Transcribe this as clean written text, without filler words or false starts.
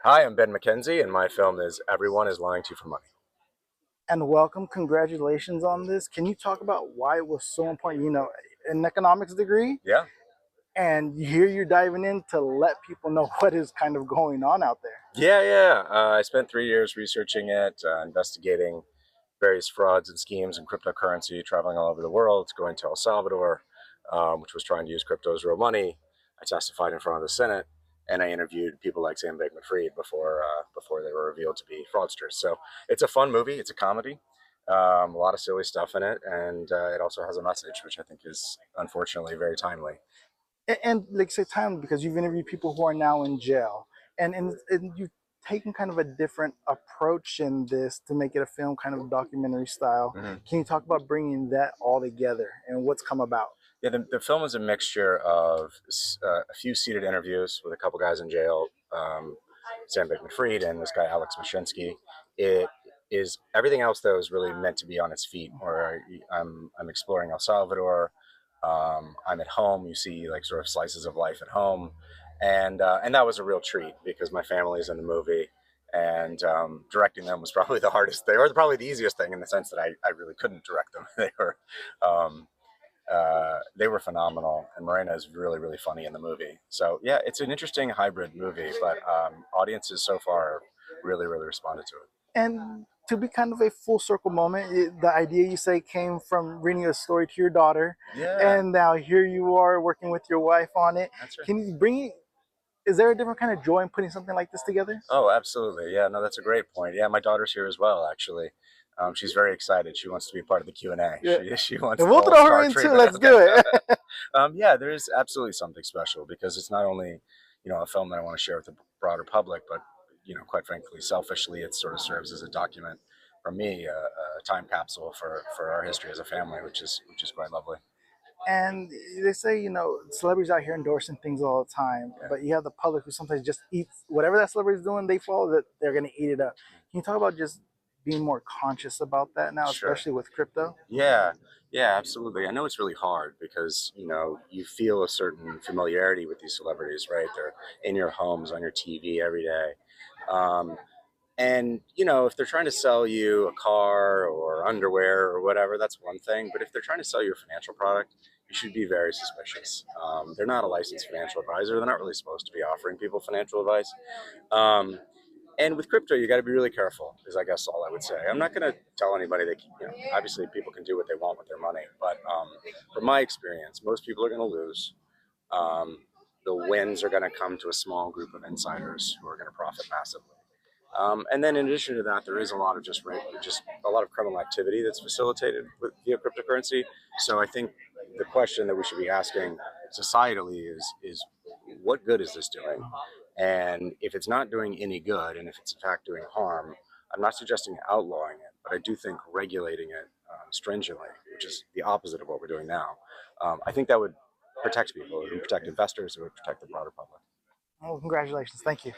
Hi, I'm Ben McKenzie, and my film is Everyone is Lying to You for Money. And welcome. Congratulations on this. Can you talk about why it was so important? An economics degree, Yeah, and here you're diving in to let people know what is kind of going on out there. yeah. I spent 3 years researching it, investigating various frauds and schemes in cryptocurrency, traveling all over the world, going to El Salvador, which was trying to use crypto as real money. I testified in front of the Senate, and I interviewed people like Sam Bankman-Fried before they were revealed to be fraudsters. So it's a fun movie. It's a comedy. A lot of silly stuff in it, and it also has a message, which I think is unfortunately very timely. And like say time because you've interviewed people who are now in jail, and you've taken kind of a different approach in this to make it a film, kind of documentary style. Mhm. Can you talk about bringing that all together and what's come about? Yeah, the film is a mixture of a few seated interviews with a couple guys in jail, Sam Bankman-Fried and this guy Alex Mashinsky. It is everything else though is really meant to be on its feet. Where I'm exploring El Salvador. I'm at home. You see like sort of slices of life at home, and that was a real treat because my family's in the movie. And directing them was probably the hardest thing, or probably the easiest thing in the sense that I really couldn't direct them. Um, they were phenomenal, and Morena is really, really funny in the movie. So yeah, it's an interesting hybrid movie, but audiences so far really, really responded to it. And to be kind of a full circle moment, the idea you say came from reading a story to your daughter, Yeah, and now here you are working with your wife on it. that's right. Can you bring? Is there a different kind of joy in putting something like this together? Oh, absolutely. Yeah, no, that's a great point. Yeah, my daughter's here as well, actually. She's very excited. She wants to be part of the Q&A. Yeah, She wants and the we'll whole throw her star in too. treatment. Let's Okay. do it. Yeah, there is absolutely something special because it's not only a film that I want to share with the broader public, but quite frankly, selfishly, it sort of serves as a document for me, a time capsule for our history as a family, which is quite lovely. And they say, celebrities out here endorsing things all the time, Yeah, but you have the public who sometimes just eats whatever that celebrity's doing. They follow that they're going to eat it up. Can you talk about just being more conscious about that now, sure. especially with crypto? Yeah, yeah, absolutely. I know it's really hard because you feel a certain familiarity with these celebrities, right? They're in your homes, on your TV every day. Um, And if they're trying to sell you a car or underwear or whatever, that's one thing. But if they're trying to sell you a financial product, you should be very suspicious. They're not a licensed financial advisor. They're not really supposed to be offering people financial advice. Um, and with crypto, you got to be really careful. Is I guess all I would say. I'm not going to tell anybody that obviously people can do what they want with their money, but from my experience, most people are going to lose. Um, the wins are going to come to a small group of insiders who are going to profit massively. And then in addition to that, there is a lot of just a lot of criminal activity that's facilitated via cryptocurrency. So I think the question that we should be asking societally is what good is this doing? And if it's not doing any good, and if it's in fact doing harm, I'm not suggesting outlawing it, but I do think regulating it stringently, which is the opposite of what we're doing now. I think that would protect people, it would protect investors, it would protect the broader public. Well, congratulations. Thank you.